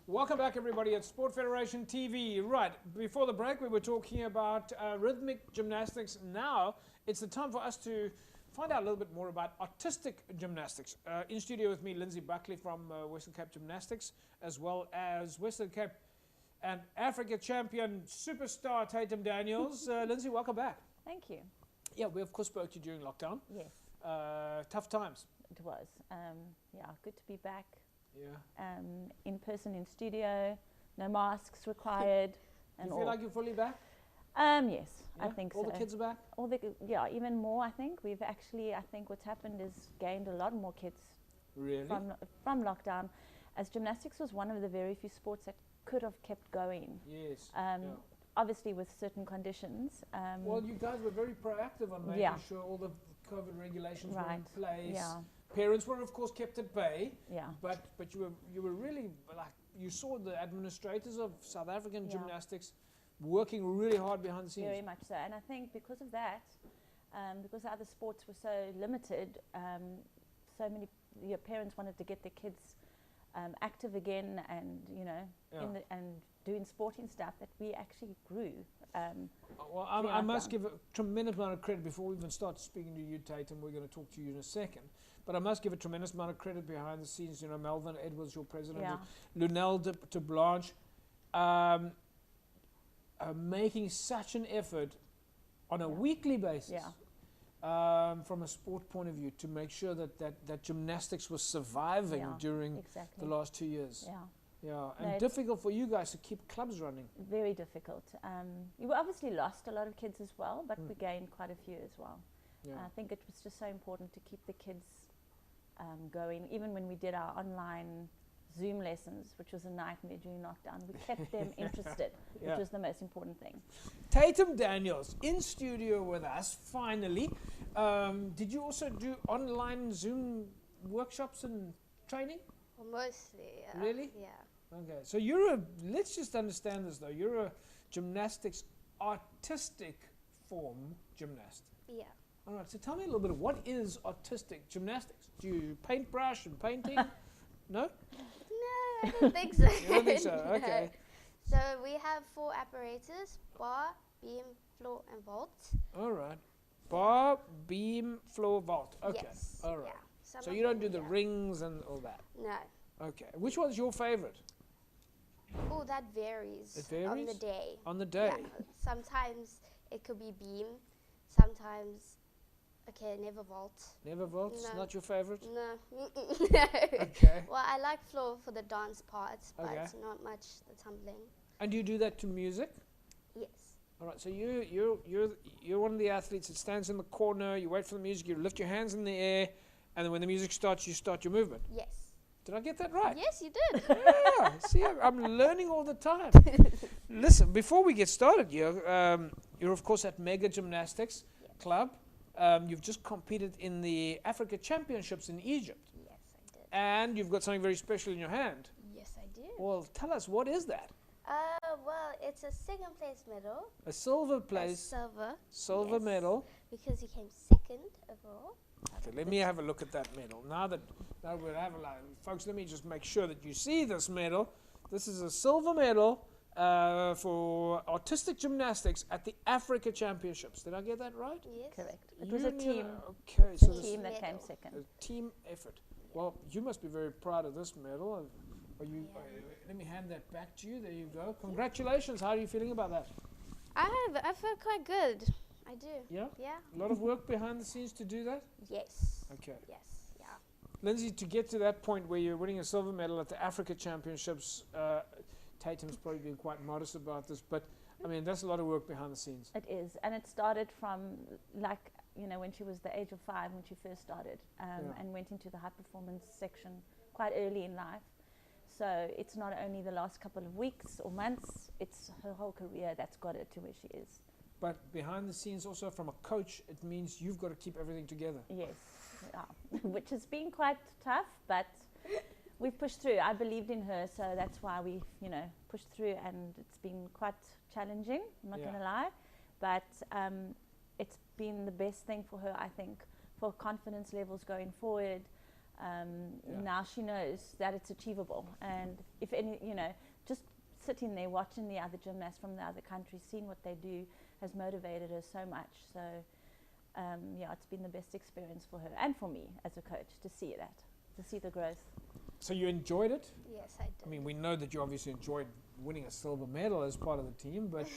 Welcome back, everybody, at Sport Federation TV. Right, before the break, we were talking about rhythmic gymnastics. Now, it's the time for us to find out a little bit more about artistic gymnastics. In studio with me, Lindsay Buckley from Western Cape Gymnastics, as well as Western Cape and Africa champion superstar Tatum Daniels. Lindsay, welcome back. Thank you. Yeah, we of course spoke to you during lockdown. Yes. Tough times. It was. Yeah, good to be back. Yeah. In person in studio, no masks required. Do you feel like you're fully back? Yes, Yeah? I think all so. The kids are back? Yeah, even more, I think. We've actually, I think what's happened is gained a lot more kids Really? from lockdown, as gymnastics was one of the very few sports that could have kept going. Yes. Obviously with certain conditions. Well, you guys were very proactive on making sure all the COVID regulations were in place. Yeah. Parents were, of course, kept at bay. Yeah. But you were really, like, you saw the administrators of South African gymnastics working really hard behind the scenes. Very much so. And I think because of that, because the other sports were so limited, so many parents wanted to get their kids active again, and and doing sporting stuff, that we actually grew. Well, I must give a tremendous amount of credit before we even start speaking to you, Tatum. We're going to talk to you in a second. But I must give a tremendous amount of credit behind the scenes. You know, Melvin Edwards, your president, Lunel de Blanche, making such an effort on a weekly basis from a sport point of view to make sure that gymnastics was surviving during the last 2 years. Yeah. Yeah, and difficult for you guys to keep clubs running. Very difficult. You obviously lost a lot of kids as well, but we gained quite a few as well. Yeah. I think it was just so important to keep the kids going. Even when we did our online Zoom lessons, which was a nightmare during lockdown, we kept them interested, which was the most important thing. Tatum Daniels in studio with us, finally. Did you also do online Zoom workshops and training? Well, mostly. Really? Yeah. Okay, so let's just understand this though, you're a gymnastics artistic form gymnast. Yeah. All right, so tell me a little bit of what is artistic gymnastics? Do you paintbrush and painting? No? No, I don't think so. You don't think so? Okay. No. So we have 4 apparatus: bar, beam, floor, and vault. All right. Bar, beam, floor, vault. Okay. Yes. All right. Yeah. So you don't do the rings and all that? No. Okay. Which one's your favorite? Oh, that varies. It varies? On the day. On the day? Yeah. Sometimes it could be beam. Sometimes, never vault. Never vault? It's not your favorite? No. Okay. Well, I like floor for the dance parts, but not much the tumbling. And do you do that to music? Yes. All right. So you're one of the athletes that stands in the corner. You wait for the music. You lift your hands in the air, and then when the music starts, you start your movement. Yes. Did I get that right? Yes, you did. Yeah. See, I'm learning all the time. Listen, before we get started, you're of course at Mega Gymnastics Club. You've just competed in the Africa Championships in Egypt. Yes, I did. And you've got something very special in your hand. Yes, I did. Well, tell us, what is that? Well, it's a second place medal. A silver A place. silver Medal. because he came second overall. Okay, let me have a look at that medal. Now we'll have a look. Folks, let me just make sure that you see this medal. This is a silver medal for artistic gymnastics at the Africa Championships. Did I get that right? Yes. Correct. It was a team. Okay, so The team that came second. a team effort. Well, you must be very proud of this medal. Let me hand that back to you. There you go. Congratulations. How are you feeling about that? I feel quite good. I do. Yeah? Yeah. A lot of work behind the scenes to do that? Yes. Okay. Yes. Yeah. Lindsay, to get to that point where you're winning a silver medal at the Africa Championships, Tatum's probably been quite modest about this, but I mean, that's a lot of work behind the scenes. It is, and it started from when she was the age of 5 when she first started, and went into the high performance section quite early in life. So it's not only the last couple of weeks or months, it's her whole career that's got her to where she is. But behind the scenes also from a coach, it means you've got to keep everything together. Yes, which has been quite tough, but we've pushed through. I believed in her, so that's why we, pushed through, and it's been quite challenging, I'm not going to lie, but it's been the best thing for her, I think, for confidence levels going forward. Now she knows that it's achievable, and if any, just sitting there watching the other gymnasts from the other countries, seeing what they do, has motivated her so much. So it's been the best experience for her and for me as a coach to see the growth. So you enjoyed it? Yes, I did. I mean, we know that you obviously enjoyed winning a silver medal as part of the team, but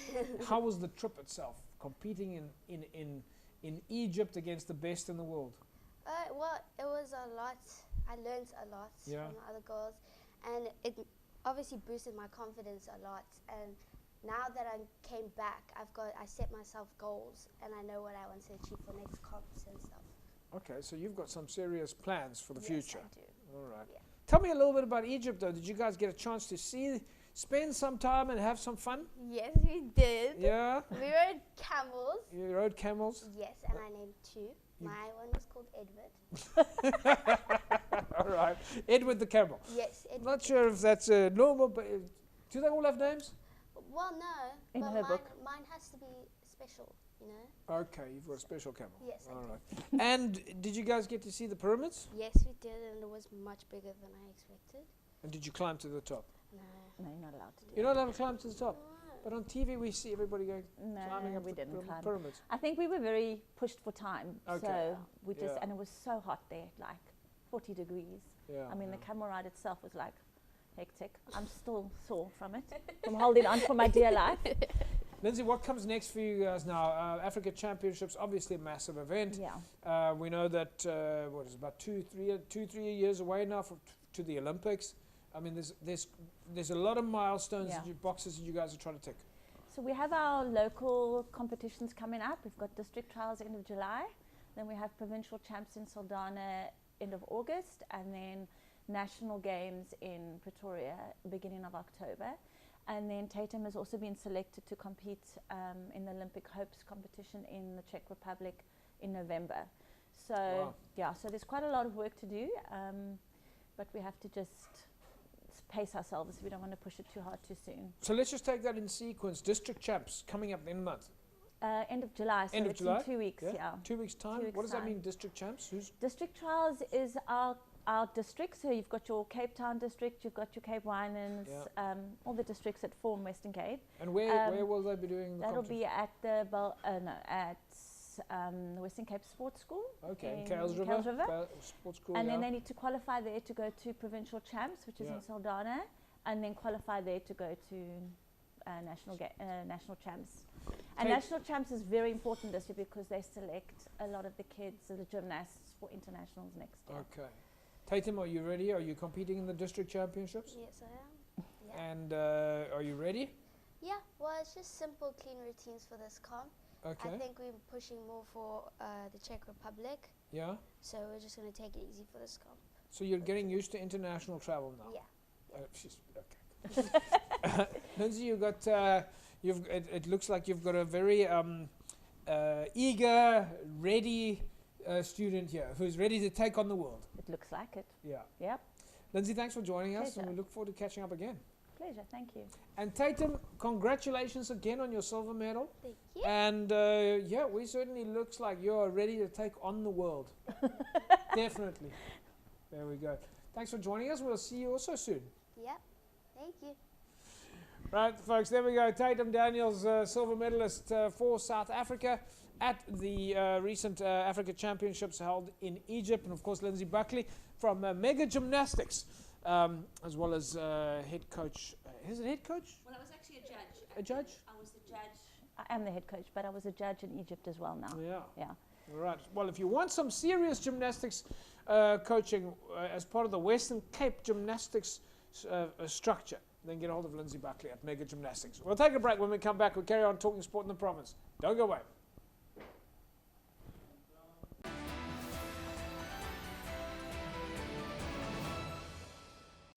how was the trip itself, competing in Egypt against the best in the world? Well, it was a lot. I learned a lot from the other girls, and it obviously boosted my confidence a lot. And now that I came back, I set myself goals, and I know what I want to achieve for next comps and stuff. Okay, so you've got some serious plans for the future. Yes, I do. All right. Yeah. Tell me a little bit about Egypt, though. Did you guys get a chance to spend some time and have some fun? Yes, we did. Yeah? We rode camels. You rode camels? Yes, and I named 2. My one was called Edward. All right. Edward the camel. Yes, Edward. Not sure if that's normal, but do they all have names? Well, no, In but her book. mine has to be special, you know? Okay, you've got a special camel. Yes, I All did. right. And did you guys get to see the pyramids? Yes, we did, and it was much bigger than I expected. And did you climb to the top? No. No, you're not allowed to do You're not allowed to climb to the top. But on TV we see everybody going climbing No, up we the didn't climb. pyramids. I think we were very pushed for time. Okay. So we just, Yeah. and it was so hot there, like 40 degrees. Yeah. I mean, the camel ride itself was like hectic. I'm still sore from it, from holding on for my dear life. Lindsay, what comes next for you guys now? Africa Championships, obviously a massive event. Yeah. We know that what is it, about 2-3 years away now to the Olympics. I mean, there's a lot of milestones, boxes that you guys are trying to tick. So we have our local competitions coming up. We've got district trials end of July. Then we have provincial champs in Saldanha end of August, and then national games in Pretoria beginning of October. And then Tatum has also been selected to compete in the Olympic Hopes competition in the Czech Republic in November. So so there's quite a lot of work to do, but we have to just pace ourselves. We don't want to push it too hard too soon. So let's just take that in sequence. District champs coming up in a month. End of July, so End of it's July? in 2 weeks, 2 weeks time. 2 weeks What does that time. mean, district champs? District trials is our district, so you've got your Cape Town district, you've got your Cape Winans, all the districts that form Western Cape. And where will they be doing the That'll competition? be at the Western Cape Sports School. Okay, in in Kales Kales River, River. Sports School, And then they need to qualify there to go to provincial champs, which is in Saldanha, and then qualify there to go to national champs. And national champs is very important this year because they select a lot of the kids, the gymnasts, for internationals next year. Okay. Tatum, are you ready? Are you competing in the district championships? Yes, I am. Yeah. And are you ready? Yeah, well, it's just simple, clean routines for this comp. Okay. I think we're pushing more for the Czech Republic, Yeah. so we're just going to take it easy for this comp. So you're getting used to international travel now. Yeah. Okay. Lindsay, you got. It looks like you've got a very eager, ready student here who's ready to take on the world. It looks like it. Yeah. Yep. Lindsay, thanks for joining us, and Pleasure. we look forward to catching up again. Pleasure. Thank you. And Tatum, congratulations again on your silver medal. Thank you. And we certainly looks like you're ready to take on the world. Definitely. There we go. Thanks for joining us. We'll see you also soon. Yeah. Thank you. Right, folks, there we go. Tatum Daniels, silver medalist for South Africa at the recent Africa Championships held in Egypt. And, of course, Lindsay Buckley from Mega Gymnastics, as well as head coach. Is it head coach? Well, I was actually a judge. A judge? I was the judge. I am the head coach, but I was a judge in Egypt as well now. Yeah. Yeah. All right. Well, if you want some serious gymnastics coaching as part of the Western Cape Gymnastics structure, then get a hold of Lindsay Buckley at Mega Gymnastics. We'll take a break. When we come back, we'll carry on talking sport in the province. Don't go away.